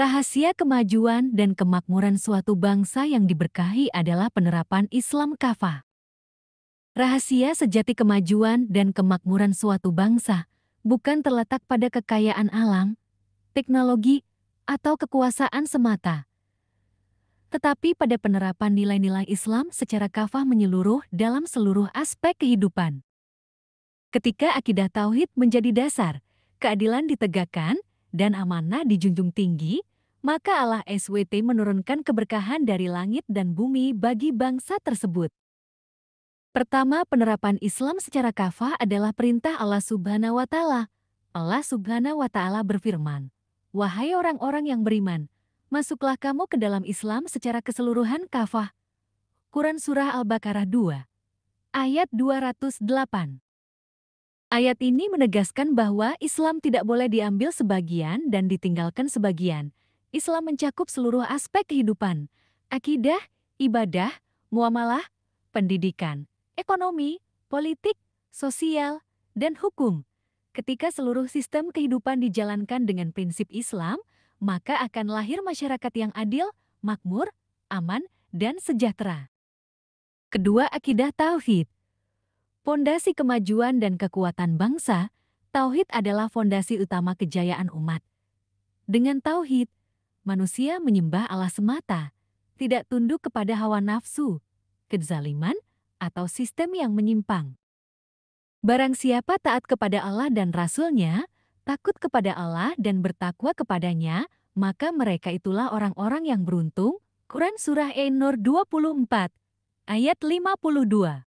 Rahasia kemajuan dan kemakmuran suatu bangsa yang diberkahi adalah penerapan Islam kafah. Rahasia sejati kemajuan dan kemakmuran suatu bangsa bukan terletak pada kekayaan alam, teknologi, atau kekuasaan semata, tetapi pada penerapan nilai-nilai Islam secara kafah menyeluruh dalam seluruh aspek kehidupan. Ketika akidah tauhid menjadi dasar, keadilan ditegakkan, dan amanah dijunjung tinggi, maka Allah SWT menurunkan keberkahan dari langit dan bumi bagi bangsa tersebut. Pertama, penerapan Islam secara kafah adalah perintah Allah Subhanahu wa Ta'ala. Allah Subhanahu wa Ta'ala berfirman, "Wahai orang-orang yang beriman, masuklah kamu ke dalam Islam secara keseluruhan kafah." Quran Surah Al-Baqarah 2, ayat 208. Ayat ini menegaskan bahwa Islam tidak boleh diambil sebagian dan ditinggalkan sebagian. Islam mencakup seluruh aspek kehidupan, akidah, ibadah, muamalah, pendidikan, ekonomi, politik, sosial, dan hukum. Ketika seluruh sistem kehidupan dijalankan dengan prinsip Islam, maka akan lahir masyarakat yang adil, makmur, aman, dan sejahtera. Kedua, akidah tauhid. Fondasi kemajuan dan kekuatan bangsa, tauhid adalah fondasi utama kejayaan umat. Dengan tauhid, manusia menyembah Allah semata, tidak tunduk kepada hawa nafsu, kezaliman, atau sistem yang menyimpang. Barang siapa taat kepada Allah dan Rasul-Nya, takut kepada Allah dan bertakwa kepadanya, maka mereka itulah orang-orang yang beruntung. Quran Surah An-Nur 24, ayat 52.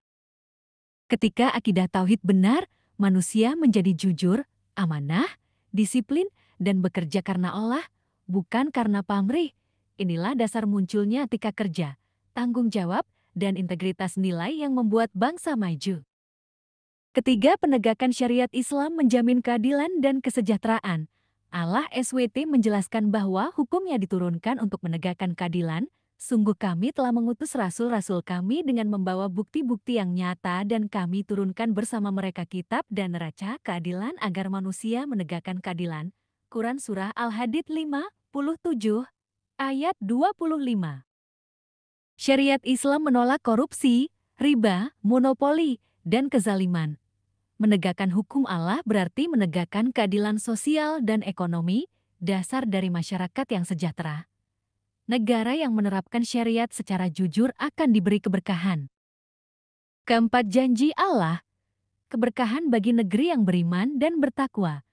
Ketika akidah tauhid benar, manusia menjadi jujur, amanah, disiplin, dan bekerja karena Allah, bukan karena pamrih. Inilah dasar munculnya etika kerja, tanggung jawab, dan integritas nilai yang membuat bangsa maju. Ketiga, penegakan syariat Islam menjamin keadilan dan kesejahteraan. Allah SWT menjelaskan bahwa hukumnya diturunkan untuk menegakkan keadilan. Sungguh kami telah mengutus rasul-rasul kami dengan membawa bukti-bukti yang nyata dan kami turunkan bersama mereka kitab dan neraca keadilan agar manusia menegakkan keadilan. Quran Surah Al-Hadid 57, ayat 25. Syariat Islam menolak korupsi, riba, monopoli, dan kezaliman. Menegakkan hukum Allah berarti menegakkan keadilan sosial dan ekonomi, dasar dari masyarakat yang sejahtera. Negara yang menerapkan syariat secara jujur akan diberi keberkahan. Keempat, janji Allah, keberkahan bagi negeri yang beriman dan bertakwa.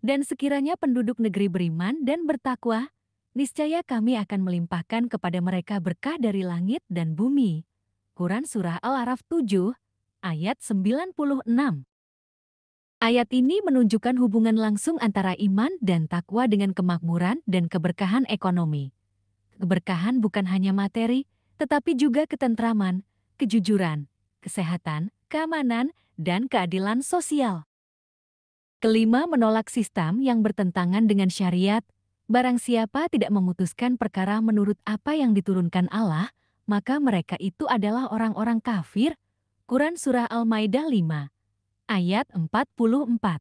Dan sekiranya penduduk negeri beriman dan bertakwa, niscaya kami akan melimpahkan kepada mereka berkah dari langit dan bumi. Quran Surah Al-A'raf 7, ayat 96. Ayat ini menunjukkan hubungan langsung antara iman dan takwa dengan kemakmuran dan keberkahan ekonomi. Keberkahan bukan hanya materi, tetapi juga ketentraman, kejujuran, kesehatan, keamanan, dan keadilan sosial. Kelima, menolak sistem yang bertentangan dengan syariat. Barang siapa tidak memutuskan perkara menurut apa yang diturunkan Allah, maka mereka itu adalah orang-orang kafir. Quran Surah Al-Maidah 5, ayat 44.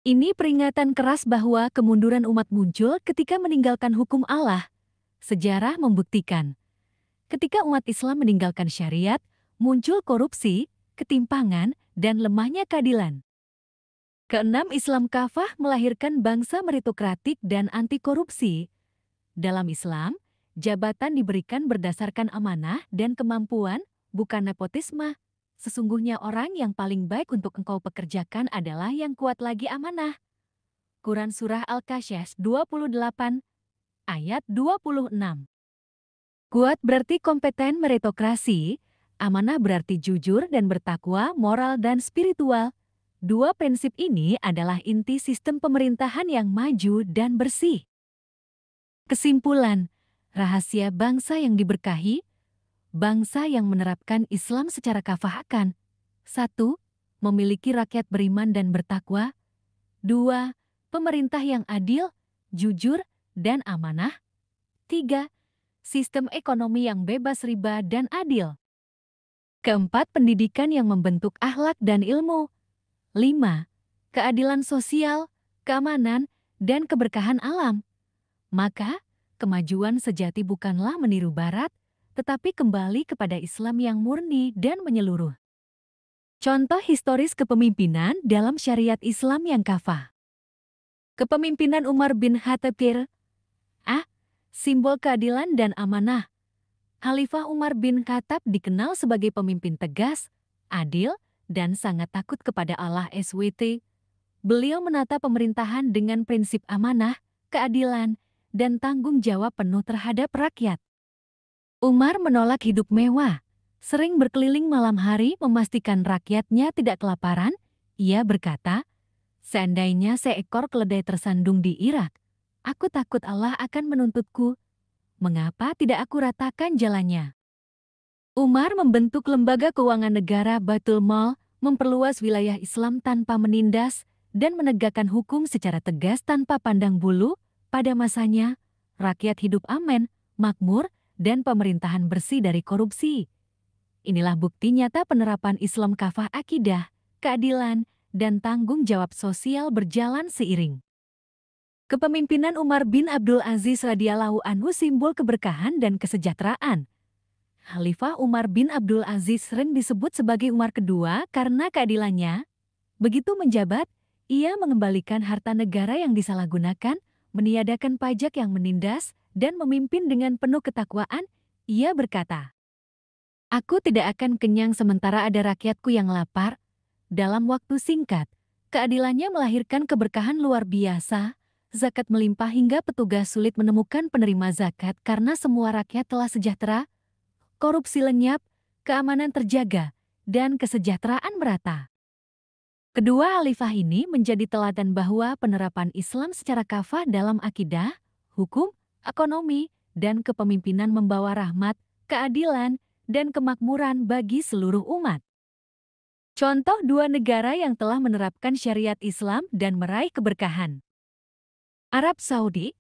Ini peringatan keras bahwa kemunduran umat muncul ketika meninggalkan hukum Allah. Sejarah membuktikan, ketika umat Islam meninggalkan syariat, muncul korupsi, ketimpangan, dan lemahnya keadilan. Keenam, Islam kafah melahirkan bangsa meritokratik dan anti korupsi. Dalam Islam, jabatan diberikan berdasarkan amanah dan kemampuan, bukan nepotisme. Sesungguhnya orang yang paling baik untuk engkau pekerjakan adalah yang kuat lagi amanah. Quran Surah Al-Kasyas 28, ayat 26. Kuat berarti kompeten meritokrasi, amanah berarti jujur dan bertakwa, moral dan spiritual. Dua prinsip ini adalah inti sistem pemerintahan yang maju dan bersih. Kesimpulan, rahasia bangsa yang diberkahi, bangsa yang menerapkan Islam secara kafah akan 1. Memiliki rakyat beriman dan bertakwa. 2. Pemerintah yang adil, jujur, dan amanah. 3. Sistem ekonomi yang bebas riba dan adil. Keempat, pendidikan yang membentuk akhlak dan ilmu. 5. Keadilan sosial, keamanan, dan keberkahan alam. Maka, kemajuan sejati bukanlah meniru Barat, tetapi kembali kepada Islam yang murni dan menyeluruh. Contoh historis kepemimpinan dalam syariat Islam yang kafah. Kepemimpinan Umar bin Khattab simbol keadilan dan amanah. Khalifah Umar bin Khattab dikenal sebagai pemimpin tegas, adil, dan sangat takut kepada Allah SWT. Beliau menata pemerintahan dengan prinsip amanah, keadilan, dan tanggung jawab penuh terhadap rakyat. Umar menolak hidup mewah, sering berkeliling malam hari memastikan rakyatnya tidak kelaparan. Ia berkata, "Seandainya seekor keledai tersandung di Irak, aku takut Allah akan menuntutku. Mengapa tidak aku ratakan jalannya?" Umar membentuk lembaga keuangan negara Baitul Mal, memperluas wilayah Islam tanpa menindas, dan menegakkan hukum secara tegas tanpa pandang bulu. Pada masanya, rakyat hidup aman, makmur, dan pemerintahan bersih dari korupsi. Inilah bukti nyata penerapan Islam kafah akidah, keadilan, dan tanggung jawab sosial berjalan seiring. Kepemimpinan Umar bin Abdul Aziz radhiyallahu anhu simbol keberkahan dan kesejahteraan. Khalifah Umar bin Abdul Aziz sering disebut sebagai Umar kedua karena keadilannya. Begitu menjabat, ia mengembalikan harta negara yang disalahgunakan, meniadakan pajak yang menindas, dan memimpin dengan penuh ketakwaan. Ia berkata, "Aku tidak akan kenyang sementara ada rakyatku yang lapar." Dalam waktu singkat, keadilannya melahirkan keberkahan luar biasa. Zakat melimpah hingga petugas sulit menemukan penerima zakat karena semua rakyat telah sejahtera. Korupsi lenyap, keamanan terjaga, dan kesejahteraan merata. Kedua khalifah ini menjadi teladan bahwa penerapan Islam secara kafah dalam akidah, hukum, ekonomi, dan kepemimpinan membawa rahmat, keadilan, dan kemakmuran bagi seluruh umat. Contoh dua negara yang telah menerapkan syariat Islam dan meraih keberkahan. Arab Saudi.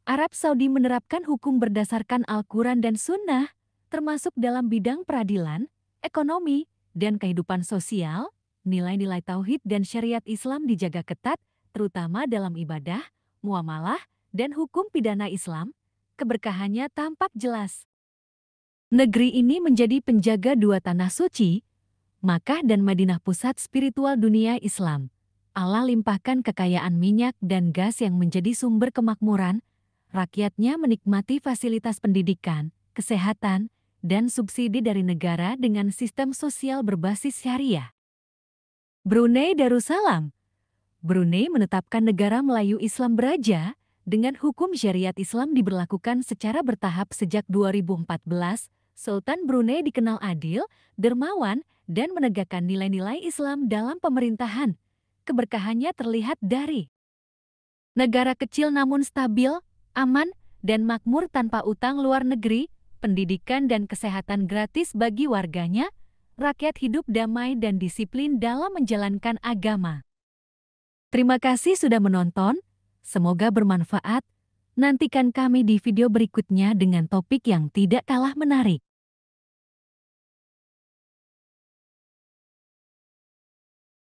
Arab Saudi menerapkan hukum berdasarkan Al-Quran dan Sunnah, termasuk dalam bidang peradilan, ekonomi, dan kehidupan sosial. Nilai-nilai tauhid dan syariat Islam dijaga ketat, terutama dalam ibadah, muamalah, dan hukum pidana Islam. Keberkahannya tampak jelas. Negeri ini menjadi penjaga dua tanah suci, Makkah dan Madinah, pusat spiritual dunia Islam. Allah limpahkan kekayaan minyak dan gas yang menjadi sumber kemakmuran. Rakyatnya menikmati fasilitas pendidikan, kesehatan, dan subsidi dari negara dengan sistem sosial berbasis syariah. Brunei Darussalam. Brunei menetapkan negara Melayu Islam Beraja dengan hukum syariat Islam diberlakukan secara bertahap sejak 2014. Sultan Brunei dikenal adil, dermawan, dan menegakkan nilai-nilai Islam dalam pemerintahan. Keberkahannya terlihat dari negara kecil namun stabil, aman, dan makmur tanpa utang luar negeri, pendidikan dan kesehatan gratis bagi warganya, rakyat hidup damai dan disiplin dalam menjalankan agama. Terima kasih sudah menonton, semoga bermanfaat. Nantikan kami di video berikutnya dengan topik yang tidak kalah menarik.